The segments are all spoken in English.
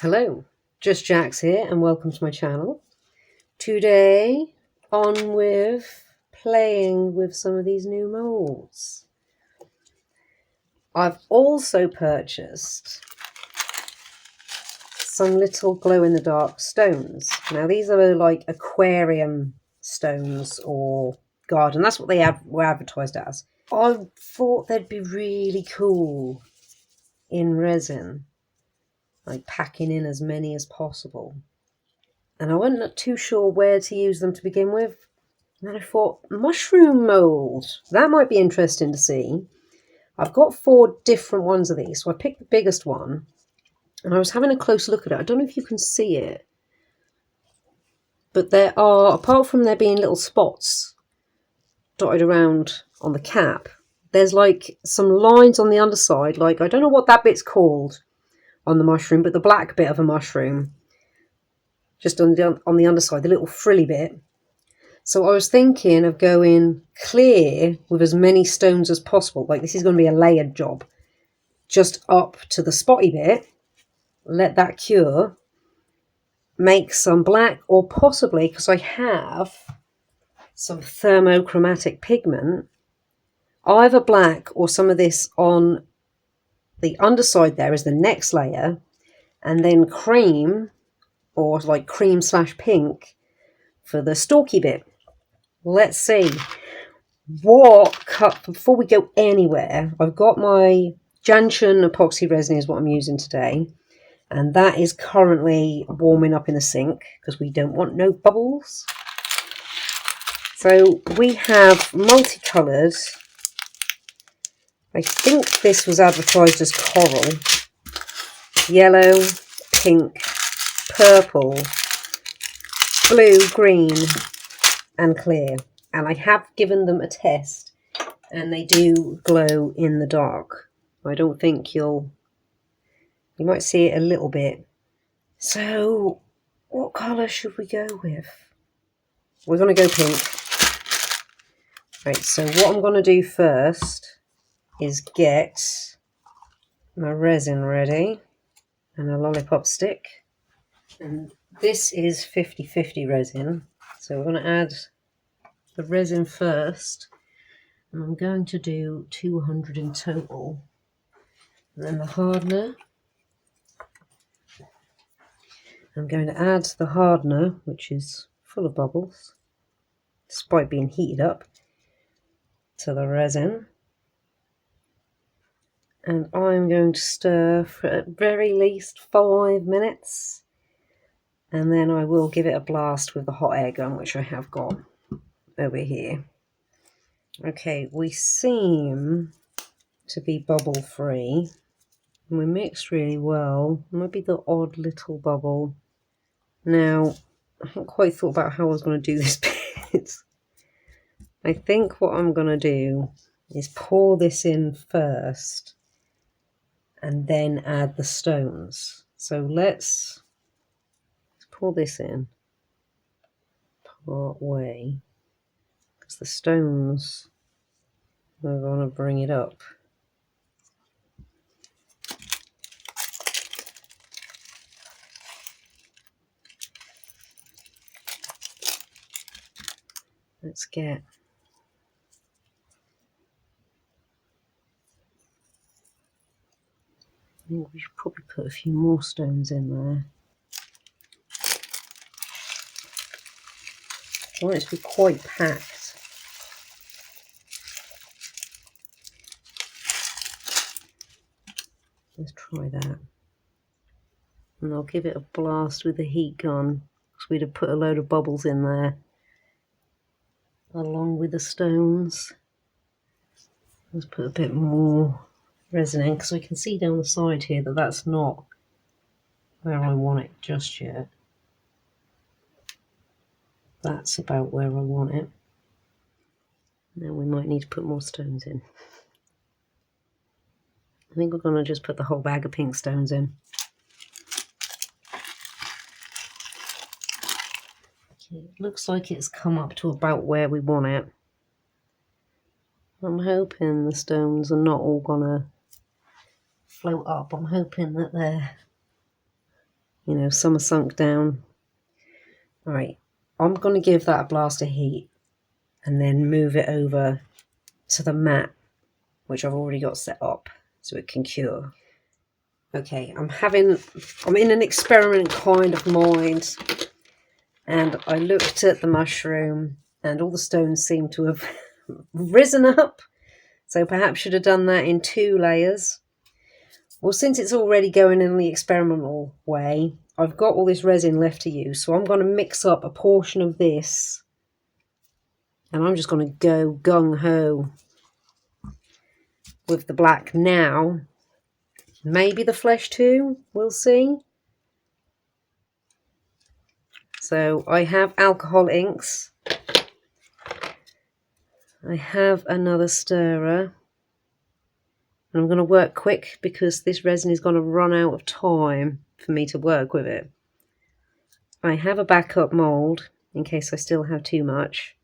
Hello, Just Jax here and welcome to my channel. Today on with playing with some of these new molds. I've also purchased some little glow-in-the-dark stones. Now these are like aquarium stones or garden. That's what they were advertised as. I thought they'd be really cool in resin, like packing in as many as possible. And I wasn't too sure where to use them to begin with. And I thought, mushroom mould, that might be interesting to see. I've got 4 different ones of these, so I picked the biggest one. And I was having a close look at it. I don't know if you can see it. But there are, apart from there being little spots dotted around on the cap, there's like some lines on the underside. Like, I don't know what that bit's called on the mushroom, but the black bit of a mushroom. Just on the underside, the little frilly bit. So I was thinking of going clear with as many stones as possible. Like this is going to be a layered job. Just up to the spotty bit. Let that cure. Make some black, or possibly, because I have some thermochromatic pigment, either black or some of this on the underside there as the next layer. And then cream, or like cream/pink for the stalky bit. Let's see what cut. Before we go anywhere, I've got my Gentian epoxy resin is what I'm using today, and that is currently warming up in the sink because we don't want no bubbles. So we have multicolored. I think this was advertised as coral, yellow, pink, purple, blue, green and clear. And I have given them a test and they do glow in the dark. I don't think you might see it a little bit. So what colour should we go with? We're going to go pink. Right, so what I'm going to do first is get my resin ready and a lollipop stick. And this is 50/50 resin. So we're going to add the resin first. And I'm going to do 200 in total. And then the hardener. I'm going to add the hardener, which is full of bubbles, despite being heated up, to the resin. And I'm going to stir for at very least 5 minutes. And then I will give it a blast with the hot air gun, which I have got over here. Okay, we seem to be bubble free. And we mixed really well. Maybe the odd little bubble. Now, I haven't quite thought about how I was going to do this bit. I think what I'm going to do is pour this in first and then add the stones. So let's pour this in part way, because the stones are going to bring it up. Let's get I think we should probably put a few more stones in there. I want it to be quite packed. Let's try that. And I'll give it a blast with the heat gun, because we'd have put a load of bubbles in there along with the stones. Let's put a bit more resin in, because I can see down the side here that that's not where I want it just yet. That's about where I want it. Now we might need to put more stones in. I think we're going to just put the whole bag of pink stones in. Okay, it looks like it's come up to about where we want it. I'm hoping the stones are not all going to float up. I'm hoping that they're You know, some are sunk down. All right, I'm going to give that a blast of heat and then move it over to the mat, which I've already got set up so it can cure. Okay, I'm in an experiment kind of mind, and I looked at the mushroom and all the stones seem to have risen up, so perhaps should have done that in 2 layers. Well, since it's already going in the experimental way, I've got all this resin left to use, so I'm going to mix up a portion of this, and I'm just going to go gung-ho with the black now. Maybe the flesh too, we'll see. So I have alcohol inks. I have another stirrer. And I'm going to work quick because this resin is going to run out of time for me to work with it. I have a backup mould in case I still have too much.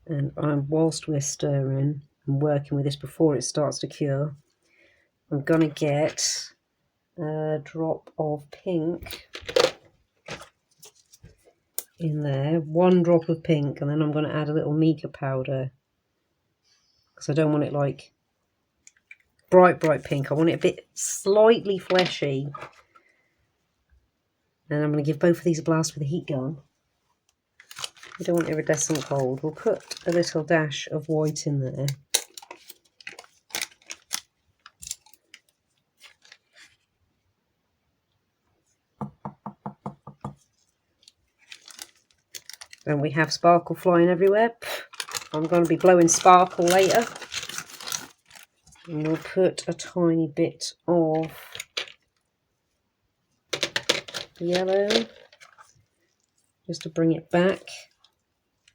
And whilst we're stirring and working with this before it starts to cure, I'm going to get a drop of pink in there, 1 drop of pink, and then I'm going to add a little mica powder because I don't want it like bright pink. I want it a bit slightly fleshy. And I'm going to give both of these a blast with a heat gun. We don't want iridescent gold. We'll put a little dash of white in there. And we have sparkle flying everywhere. I'm going to be blowing sparkle later. And we'll put a tiny bit of yellow just to bring it back.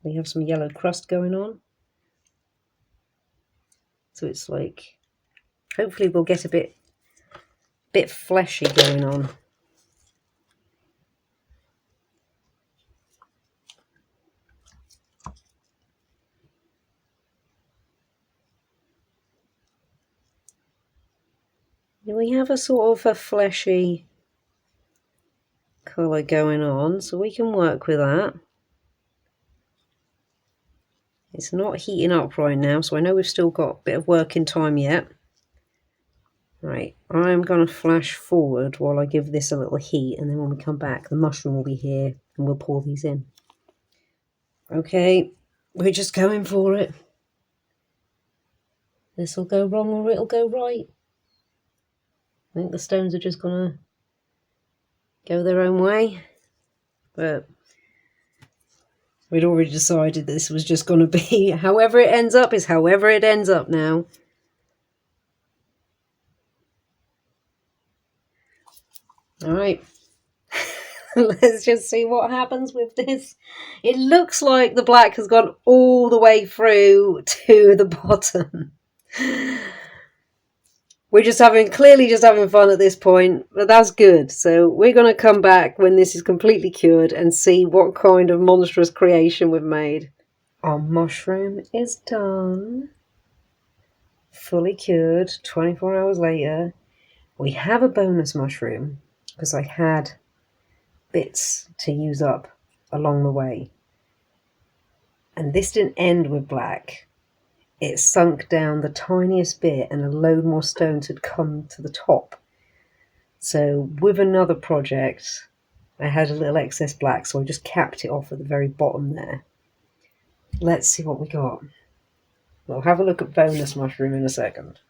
We have some yellow crust going on. So it's like, hopefully we'll get a bit fleshy going on. We have a sort of a fleshy colour going on, so we can work with that. It's not heating up right now, so I know we've still got a bit of working time yet. Right, I'm going to flash forward while I give this a little heat, and then when we come back, the mushroom will be here, and we'll pour these in. Okay, we're just going for it. This will go wrong or it'll go right. I think the stones are just going to go their own way, but we'd already decided this was just going to be however it ends up is however it ends up now. All right, let's just see what happens with this. It looks like the black has gone all the way through to the bottom. We're clearly just having fun at this point, but that's good. So we're going to come back when this is completely cured and see what kind of monstrous creation we've made. Our mushroom is done. Fully cured, 24 hours later. We have a bonus mushroom because I had bits to use up along the way. And this didn't end with black. It sunk down the tiniest bit and a load more stones had come to the top. So with another project, I had a little excess black, so I just capped it off at the very bottom there. Let's see what we got. We'll have a look at bonus mushroom in a second.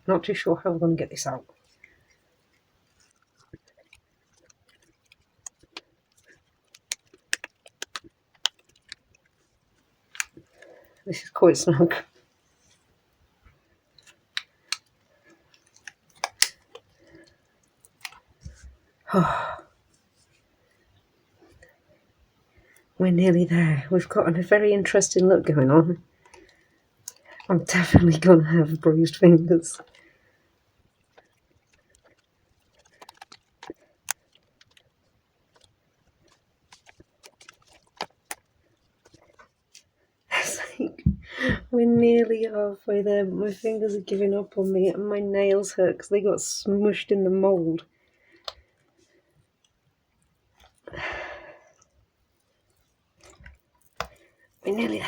Not too sure how we're going to get this out. This is quite snug. We're nearly there. We've got a very interesting look going on. I'm definitely going to have bruised fingers. We're nearly halfway there, but my fingers are giving up on me and my nails hurt because they got smushed in the mould. We're nearly there.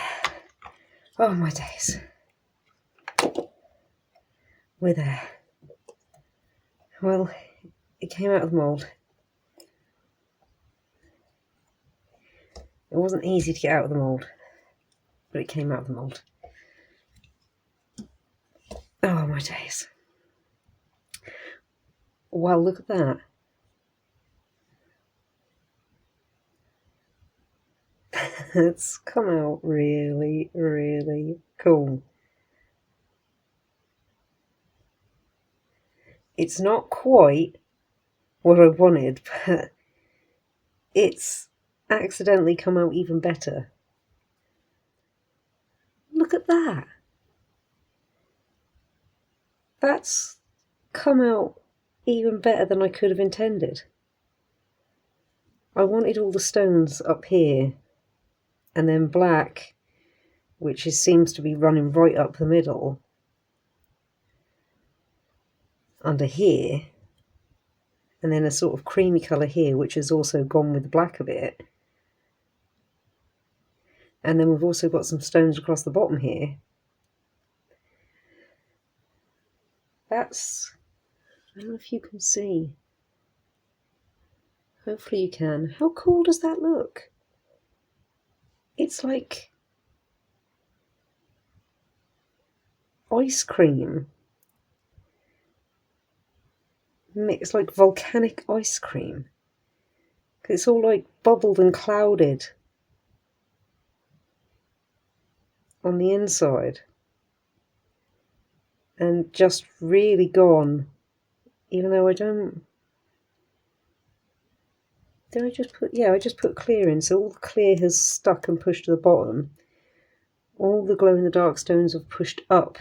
Oh my days. We're there. Well, it came out of the mould. It wasn't easy to get out of the mould, but it came out of the mould. Oh my days. Well, look at that. It's come out really, really cool. It's not quite what I wanted, but it's accidentally come out even better. Look at that. That's come out even better than I could have intended. I wanted all the stones up here and then black, which seems to be running right up the middle under here, and then a sort of creamy colour here, which has also gone with the black a bit. And then we've also got some stones across the bottom here. That's, I don't know if you can see. Hopefully you can. How cool does that look? It's like ice cream. It's like volcanic ice cream. It's all like bubbled and clouded on the inside. And just really gone. Even though I don't... Did I just put... Yeah, I just put clear in. So all the clear has stuck and pushed to the bottom. All the glow-in-the-dark stones have pushed up.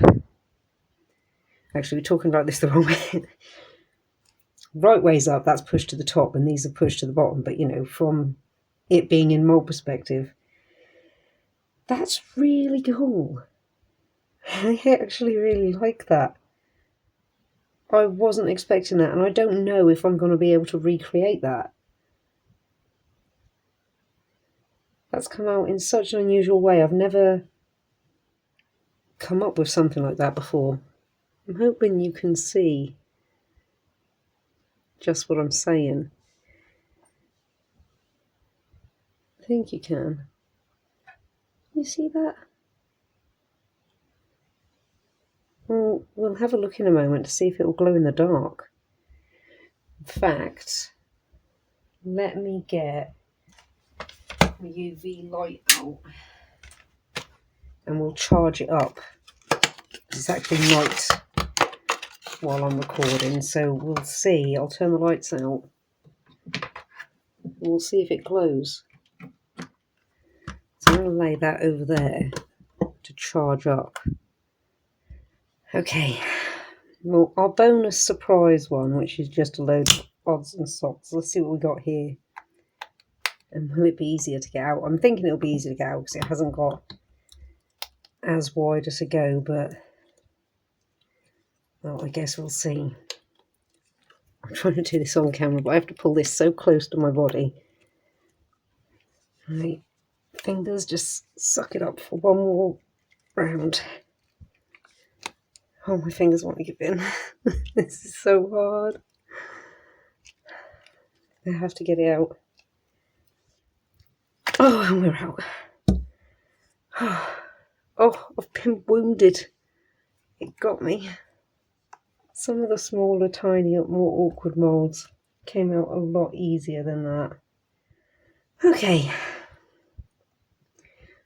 Actually, we're talking about this the wrong way. Right ways up, that's pushed to the top, and these are pushed to the bottom. But, you know, from it being in mold perspective, that's really cool. I actually really like that. I wasn't expecting that, and I don't know if I'm going to be able to recreate that. That's come out in such an unusual way. I've never come up with something like that before. I'm hoping you can see just what I'm saying. I think you can. You see that? Well, we'll have a look in a moment to see if it will glow in the dark. In fact, let me get the UV light out and we'll charge it up. It's actually night while I'm recording, so we'll see. I'll turn the lights out. We'll see if it glows. So I'm going to lay that over there to charge up. Okay, well, our bonus surprise one, which is just a load of odds and sods. Let's see what we got here. And will it be easier to get out? I'm thinking it'll be easier to get out because it hasn't got as wide as to go, but well, I guess we'll see. I'm trying to do this on camera, but I have to pull this so close to my body. My fingers just suck it up for one more round. Oh, my fingers want to give in. This is so hard. I have to get it out. Oh, and we're out. Oh, I've been wounded. It got me. Some of the smaller, tinier, more awkward moulds came out a lot easier than that. Okay.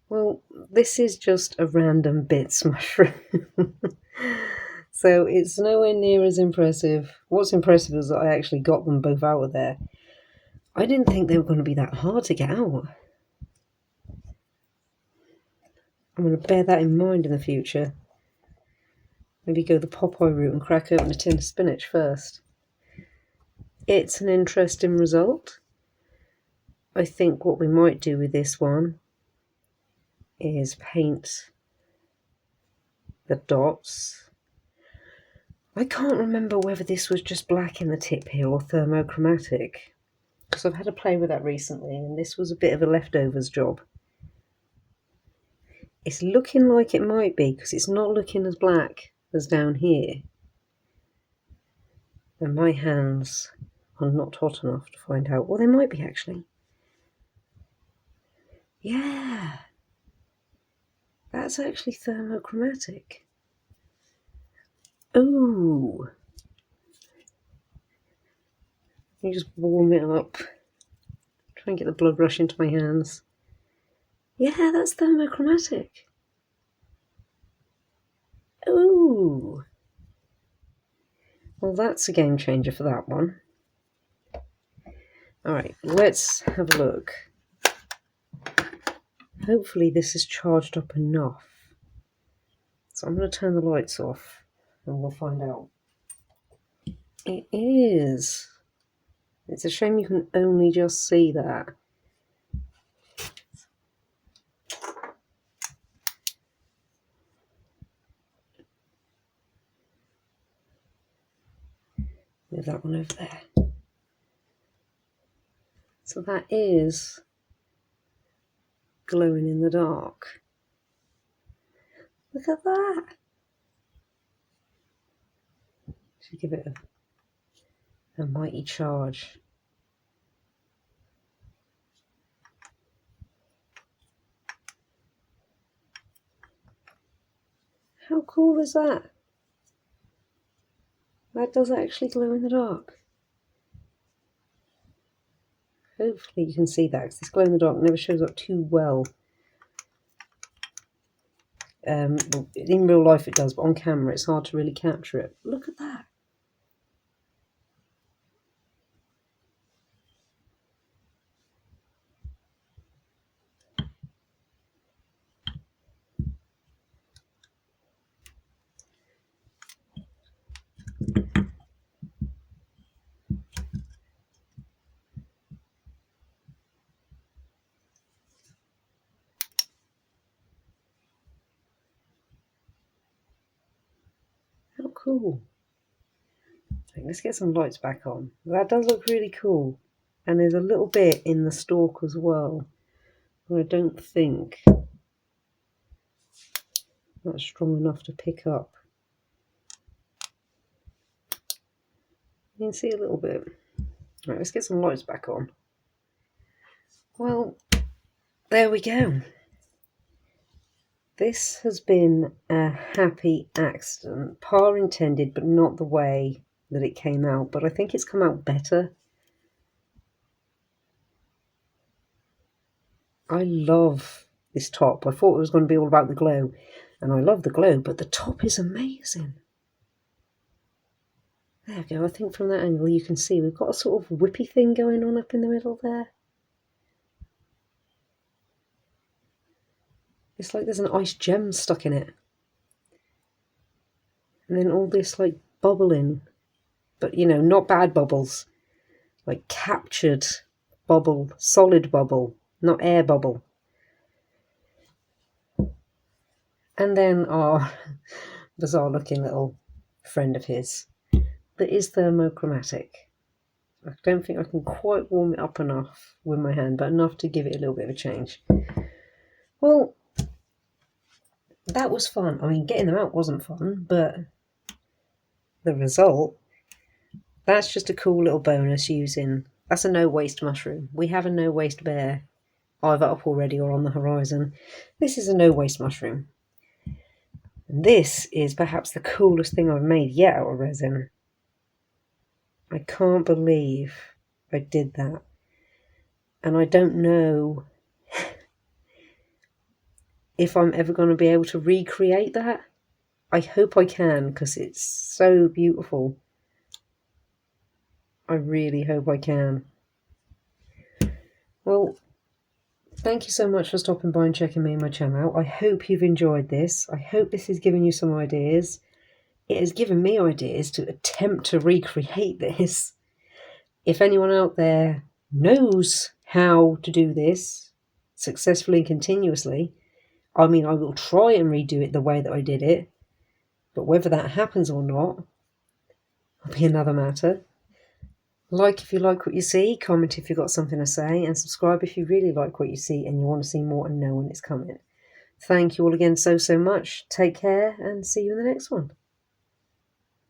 Well, this is just a random bits mushroom. So it's nowhere near as impressive. What's impressive is that I actually got them both out of there. I didn't think they were going to be that hard to get out. I'm going to bear that in mind in the future. Maybe go the Popeye route and crack open a tin of spinach first. It's an interesting result. I think what we might do with this one is paint the dots. I can't remember whether this was just black in the tip here or thermochromatic, because I've had to play with that recently, and this was a bit of a leftovers job. It's looking like it might be, because it's not looking as black as down here. And my hands are not hot enough to find out. Well, they might be actually. Yeah, that's actually thermochromatic. Ooh. You just warm it up. Try and get the blood rush into my hands. Yeah, that's thermochromatic. Ooh. Well, that's a game changer for that one. Alright, let's have a look. Hopefully this is charged up enough. So I'm going to turn the lights off and we'll find out. It is. It's a shame you can only just see that. Move that one over there. So that is glowing in the dark. Look at that. Should give it a mighty charge. How cool is that? That does actually glow in the dark. Hopefully you can see that, because this glow in the dark never shows up too well. In real life it does, but on camera it's hard to really capture it. Look at that. How cool. Okay, let's get some lights back on. That does look really cool. And there's a little bit in the stalk as well, but I don't think that's strong enough to pick up. You can see a little bit. Right, let's get some lights back on. Well, there we go. This has been a happy accident, par intended, but not the way that it came out. But I think it's come out better. I love this top. I thought it was going to be all about the glow, and I love the glow, but the top is amazing. There we go. I think from that angle you can see we've got a sort of whippy thing going on up in the middle there. It's like there's an ice gem stuck in it. And then all this like bubbling, but you know, not bad bubbles, like captured bubble, solid bubble, not air bubble. And then our bizarre looking little friend of his that is thermochromatic. I don't think I can quite warm it up enough with my hand, but enough to give it a little bit of a change. Well, that was fun. I mean, getting them out wasn't fun, but the result, that's just a cool little bonus using, that's a no waste mushroom. We have a no waste bear either up already or on the horizon. This is a no waste mushroom. And this is perhaps the coolest thing I've made yet out of resin. I can't believe I did that. And I don't know if I'm ever going to be able to recreate that. I hope I can, because it's so beautiful. I really hope I can. Well, thank you so much for stopping by and checking me and my channel out. I hope you've enjoyed this. I hope this has given you some ideas. It has given me ideas to attempt to recreate this. If anyone out there knows how to do this successfully and continuously, I mean, I will try and redo it the way that I did it. But whether that happens or not will be another matter. Like if you like what you see, comment if you've got something to say, and subscribe if you really like what you see and you want to see more and know when it's coming. Thank you all again so much. Take care and see you in the next one.